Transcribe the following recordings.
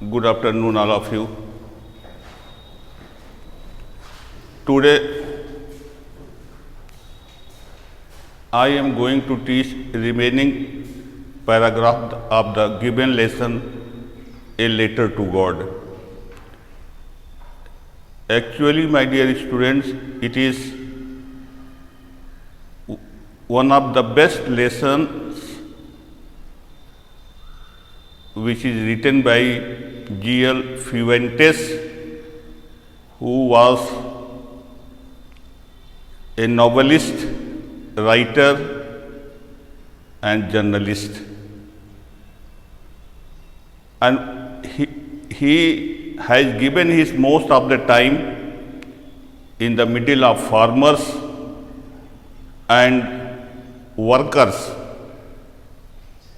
Good afternoon, all of you. Today, I am going to teach remaining paragraph of the given lesson, A Letter to God. Actually, my dear students, it is one of the best lessons which is written by G.L. Fuentes, who was a novelist, writer and journalist. And he has given his most of the time in the middle of farmers and workers.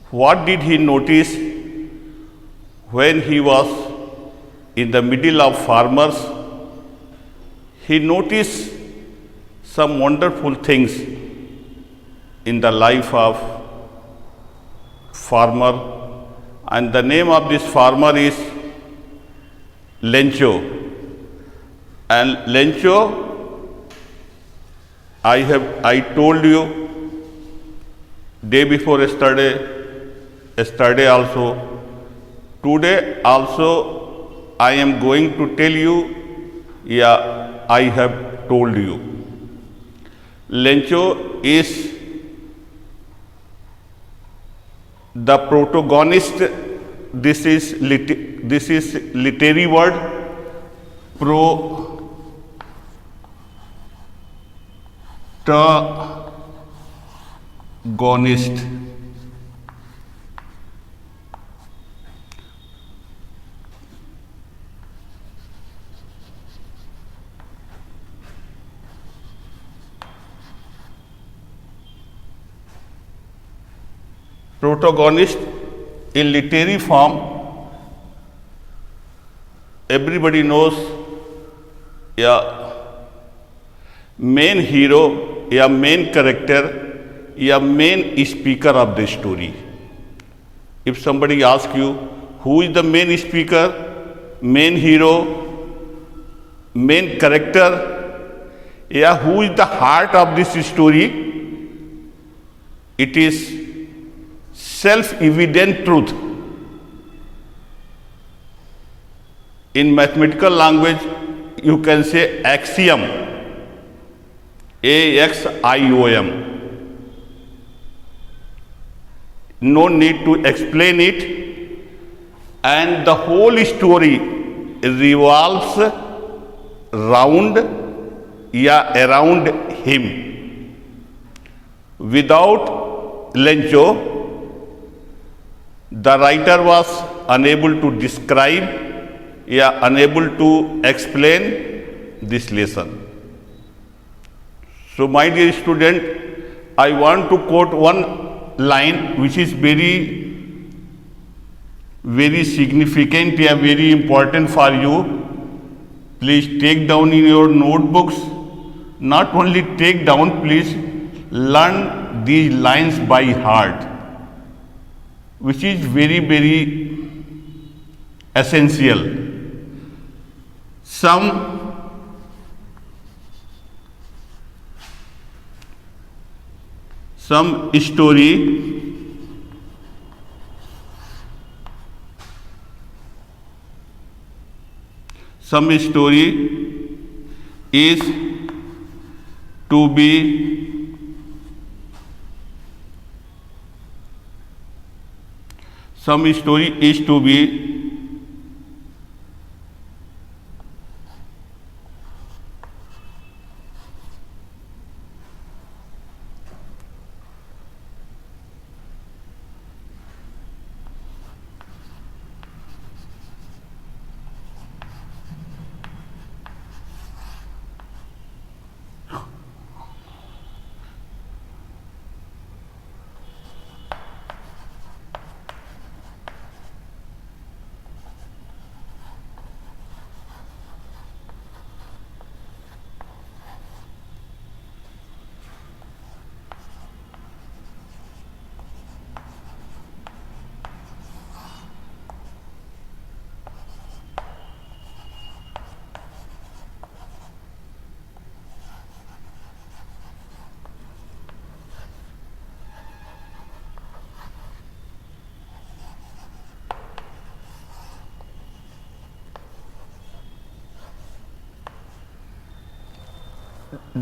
What did he notice when he was in the middle of farmers? He noticed some wonderful things in the life of farmer, and the name of this farmer is Lencho. And Lencho, I told you day before yesterday also, today also I am going to tell you, I have told you. Lencho is the protagonist. This is literary word, protagonist. Protagonist in literary form, everybody knows, main hero, main character, main speaker of the story. If somebody asks you who is the main speaker, main hero, main character, who is the heart of this story, it is self-evident truth. In mathematical language, you can say axiom, AXIOM. No need to explain it, and the whole story revolves around him. Without Lencho, the writer was unable to describe, unable to explain this lesson. So, my dear student, I want to quote one line which is very, very significant, very important for you. Please take down in your notebooks. Not only take down, please learn these lines by heart, which is very, very essential. Some story is to be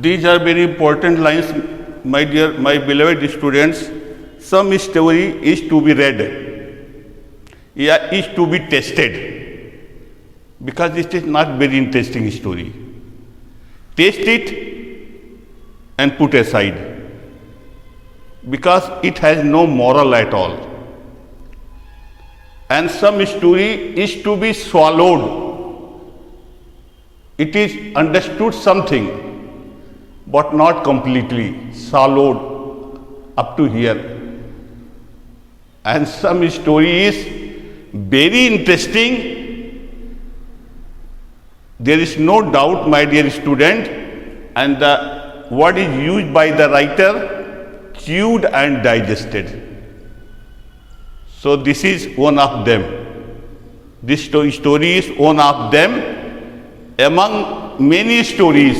these are very important lines, my dear, my beloved students. Some story is to be read, is to be tested, because it is not very interesting story. Taste it and put aside, because it has no moral at all. And some story is to be swallowed. It is understood something, but not completely, swallowed up to here. And some story is very interesting. There is no doubt, my dear student, and the word is used by the writer, chewed and digested. So this is one of them. This story is one of them among many stories.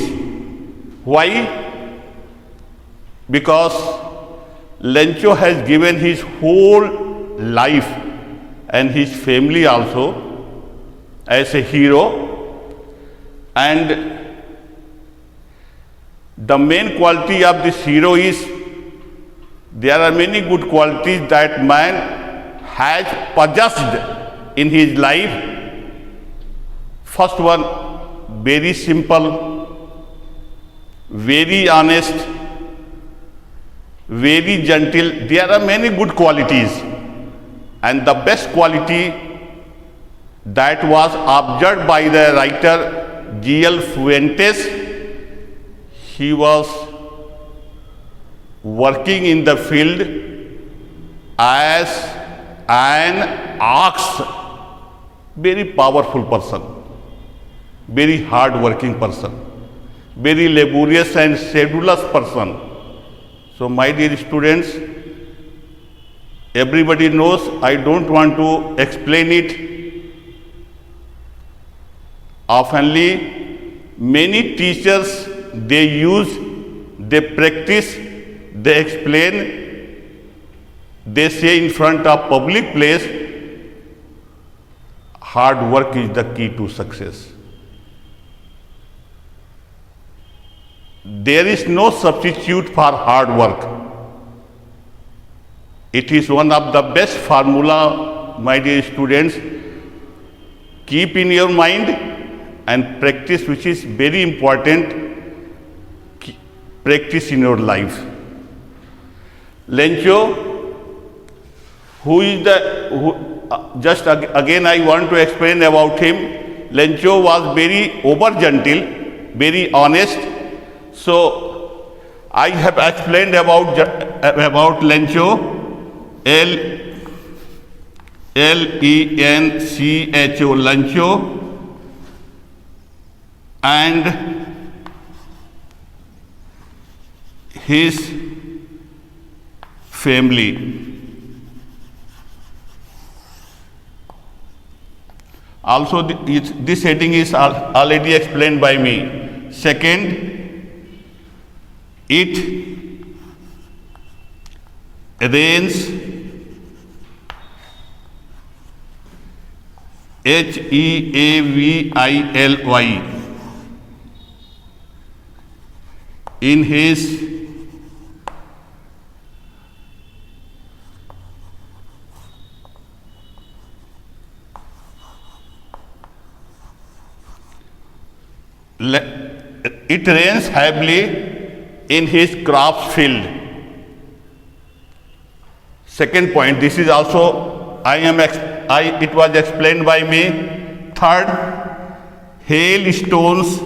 Why? Because Lencho has given his whole life and his family also as a hero, and the main quality of this hero is, there are many good qualities that man has possessed in his life. First one, very simple, very honest, very gentle. There are many good qualities, and the best quality that was observed by the writer G.L. Fuentes. He was working in the field as an ox, very powerful person, very hard working person, very laborious and sedulous person. So my dear students, everybody knows, I don't want to explain it oftenly. Many teachers, they use, they practice, they explain, they say in front of public place, hard work is the key to success. There is no substitute for hard work. It is one of the best formula, my dear students. Keep in your mind and practice, which is very important. Practice in your life. Lencho, just again I want to explain about him. Lencho was very over gentle, very honest. So I have explained about Lencho, Lencho, Lencho, and his family. Also, this heading is already explained by me. Second, it rains, Heavily, in his it rains heavily in his crops field. Second point, this is also it was explained by me. Third, hailstones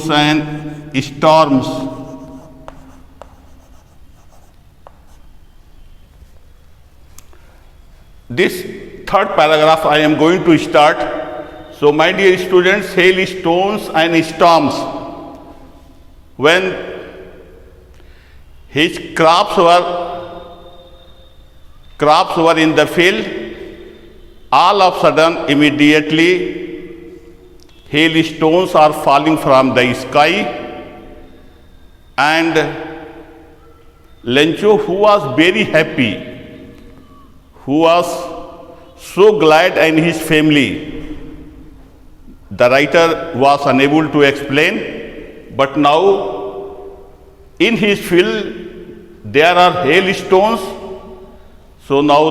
and storms. This third paragraph I am going to start. So my dear students, hailstones and storms. When his crops were in the field, all of a sudden, immediately, hailstones are falling from the sky, and Lencho, who was very happy, who was so glad and his family. The writer was unable to explain, but now in his field there are hailstones. So now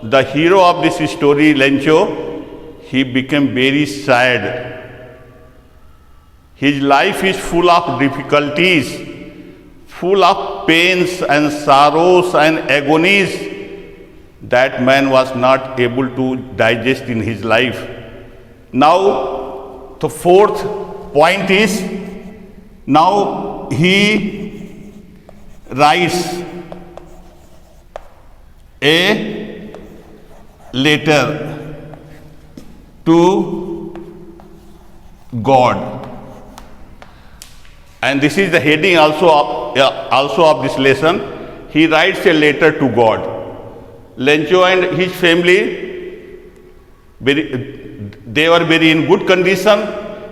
the hero of this story, Lencho, he became very sad. His life is full of difficulties, full of pains and sorrows and agonies that man was not able to digest in his life. Now, the fourth point is, now he writes a letter to God. And this is the heading also of this lesson. He writes a letter to God. Lencho and his family, they were very in good condition.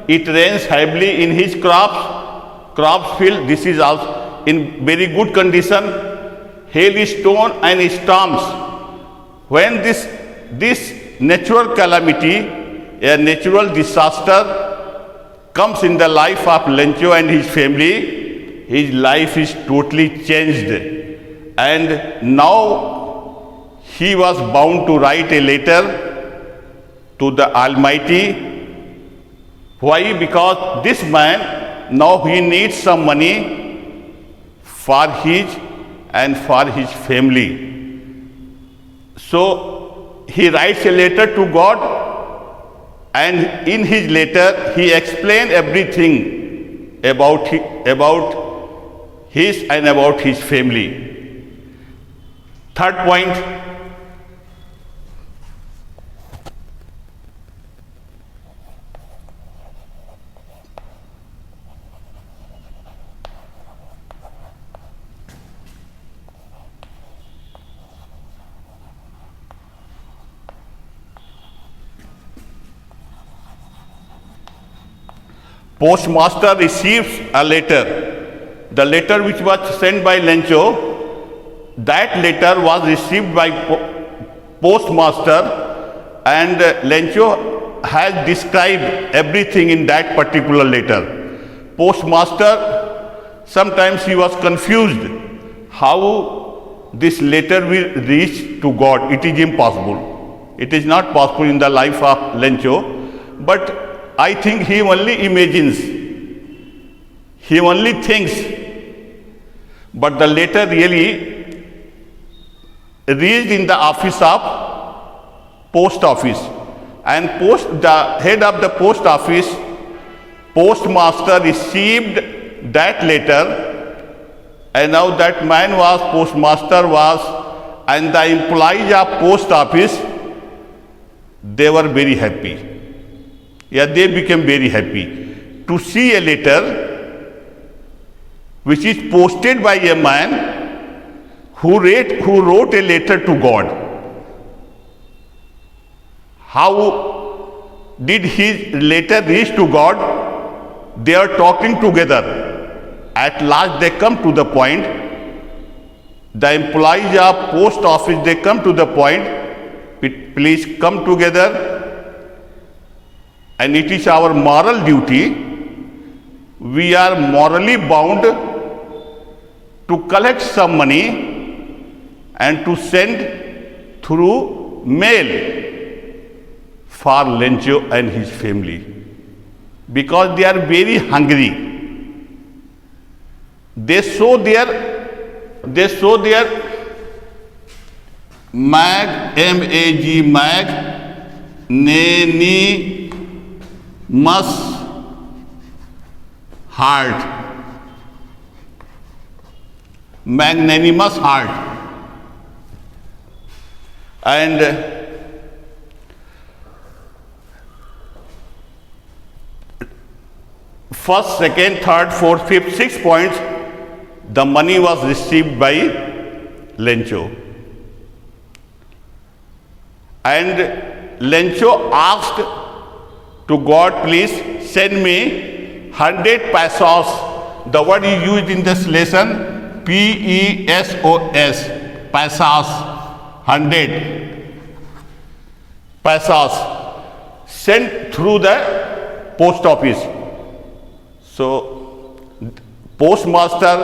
It rains heavily in his crops field. This is also in very good condition. Hailstone and storms. When this natural calamity, a natural disaster comes in the life of Lencho and his family, his life is totally changed. And now he was bound to write a letter to the Almighty. Why? Because this man, now he needs some money for his and for his family. So he writes a letter to God, and in his letter he explained everything about his and about his family. Third point, postmaster receives a letter. The letter which was sent by Lencho, that letter was received by postmaster, and Lencho has described everything in that particular letter. Postmaster, sometimes he was confused how this letter will reach to God. It is impossible. It is not possible in the life of Lencho, but I think he only imagines, he only thinks, but the letter really reached in the office of post office, and the head of the post office, postmaster, received that letter, and now that man was postmaster was, and the employees of post office, they were very happy. Yeah, they became very happy to see a letter which is posted by a man who wrote a letter to God. How did his letter reach to God? They are talking together. At last they come to the point. The employees of post office, they come to the point, please come together. And it is our moral duty, we are morally bound to collect some money and to send through mail for Lencho and his family, because they are very hungry. They show their magnanimous heart, and first, second, third, fourth, fifth, 6 points, the money was received by Lencho. And Lencho asked to God, please send me 100 pesos. The word is used in this lesson, P-E-S-O-S, pesos, 100. paisas sent through the post office. So, postmaster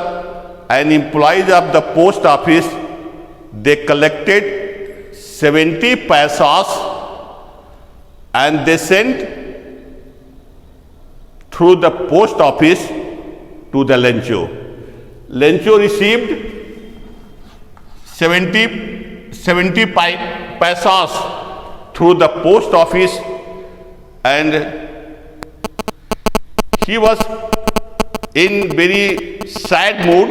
and employees of the post office, they collected 70 paisas and they sent through the post office to the Lencho. Lencho received 70 paisas through the post office, and he was in very sad mood,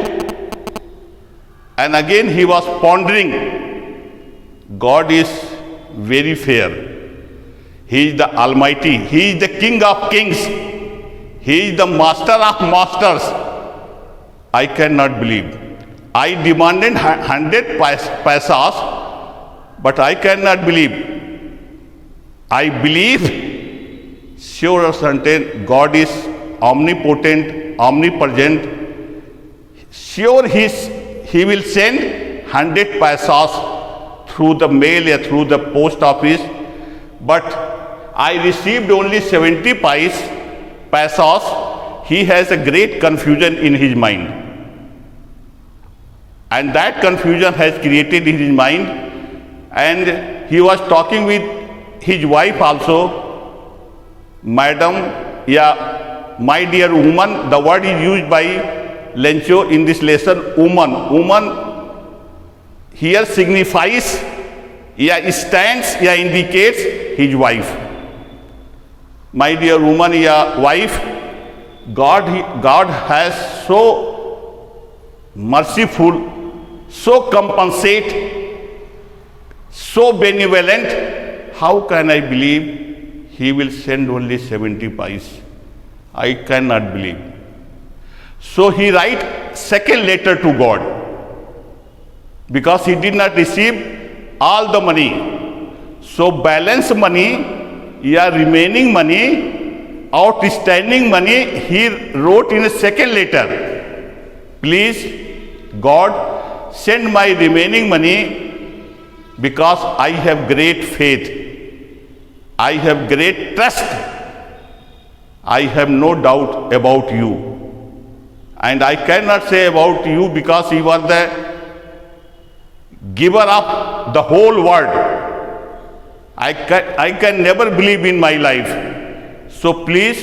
and again he was pondering, God is very fair. He is the Almighty. He is the King of Kings. He is the Master of Masters. I cannot believe. I demanded 100 paisas, but I cannot believe. I believe, sure or certain, God is omnipotent, omnipresent. Sure, He will send 100 paisas through the mail or through the post office, but I received only 70 paisas. He has a great confusion in his mind, and that confusion has created in his mind, and he was talking with his wife also. Madam, yeah, my dear woman, the word is used by Lencho in this lesson, woman. Woman here signifies, yeah, stands, yeah, indicates his wife. My dear woman, yeah, wife, God has so merciful, so compensate, so benevolent. How can I believe He will send only 70 pies? I cannot believe. So he write second letter to God, because he did not receive all the money. So balance money, yeah, remaining money, outstanding money, he wrote in a second letter, please God, send my remaining money, because I have great faith, I have great trust, I have no doubt about you. And I cannot say about you, because you are the giver of the whole world. I can never believe in my life. So please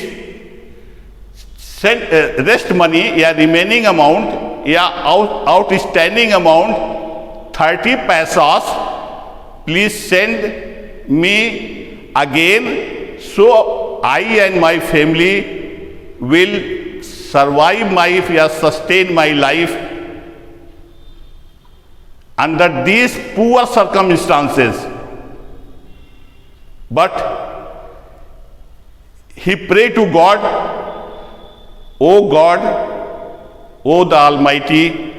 send rest money, yeah, remaining amount, yeah, outstanding amount, 30 paisas, please send me again, so I and my family will survive my, yeah, sustain my life under these poor circumstances. But he prayed to God, O God, O the Almighty,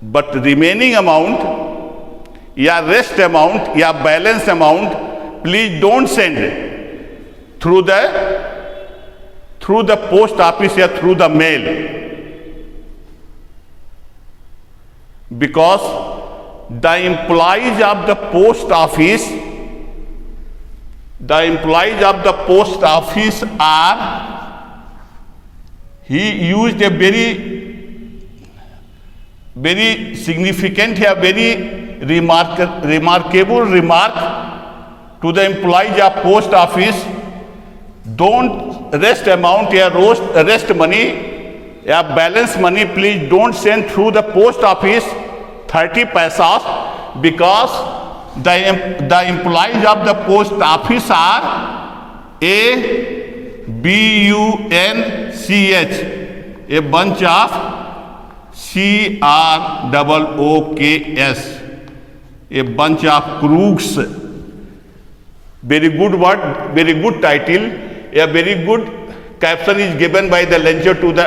but remaining amount, yeah, rest amount, yeah, balance amount, please don't send through the post office or through the mail, because the employees of the post office are, he used a very significant, a very remarkable remark to the employees of post office. Don't rest amount, yeah, rest money, yeah, balance money, please don't send through the post office 30 paisas, because the employees of the post office are ABUNCH, a bunch of CROOKS, a bunch of crooks. Very good word, very good title, a very good caption is given by the Lencho to the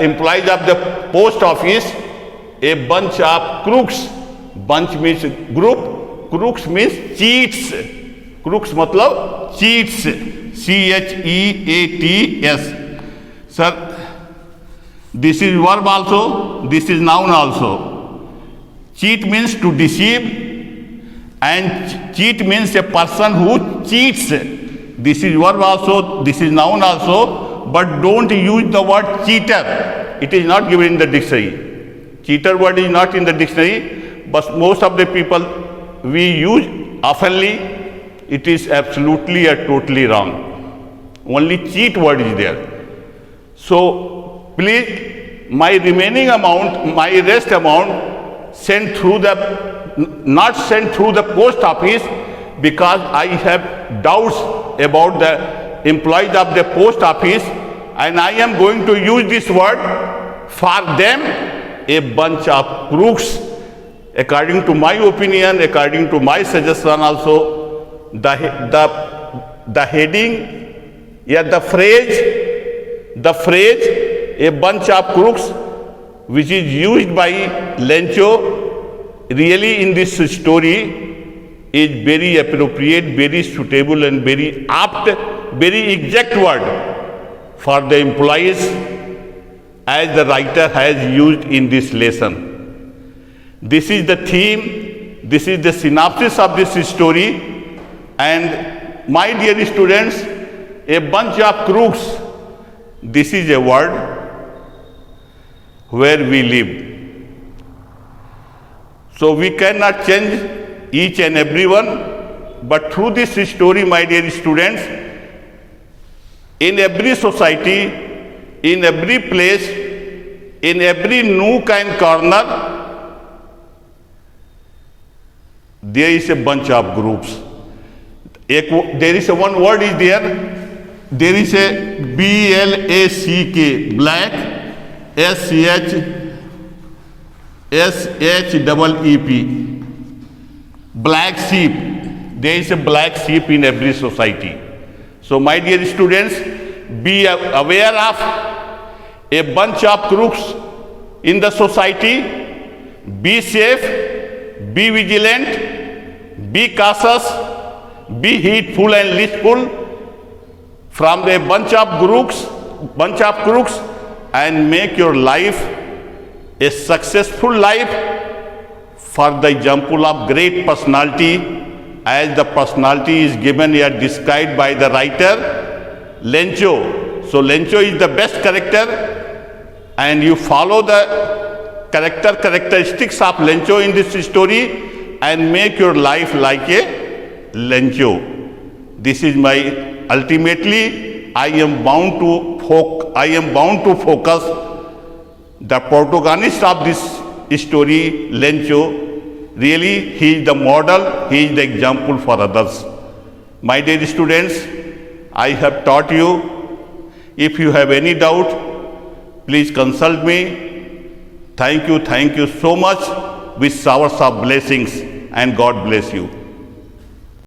employees of the post office, a bunch of crooks. Bunch means group, crooks means cheats. Crooks matlab cheats, CHEATS. Sir, this is verb also, this is noun also. Cheat means to deceive, And cheat means a person who cheats. This is verb also, this is noun also, but don't use the word cheater. It is not given in the dictionary. Cheater word is not in the dictionary, but most of the people we use oftenly. It is absolutely or totally wrong. Only cheat word is there. So please, my remaining amount, my rest amount, sent through not sent through the post office, because I have doubts about the employees of the post office, and I am going to use this word for them, a bunch of crooks. According to my opinion, according to my suggestion also, the heading, the phrase, a bunch of crooks, which is used by Lencho, really in this story is very appropriate, very suitable and very apt, very exact word for the employees as the writer has used in this lesson. This is the theme, this is the synopsis of this story, and my dear students, a bunch of crooks, this is a word where we live. So we cannot change each and every one, but through this story, my dear students, in every society, in every place, in every nook and corner, there is a bunch of groups. There is a one word is there. There is a BLACK, black, SHEEP, black sheep. There is a black sheep in every society. So my dear students, be aware of a bunch of crooks in the society. Be safe, be vigilant, be cautious, be heedful and listful from a bunch of crooks, and make your life a successful life for the example of great personality, as the personality is given here, described by the writer Lencho. So Lencho is the best character, and you follow the characteristics of Lencho in this story and make your life like a Lencho. This is my ultimately I am bound to focus the protagonist of this story, Lencho. Really, he is the model, he is the example for others. My dear students, I have taught you. If you have any doubt, please consult me. Thank you so much. With showers of blessings, and God bless you.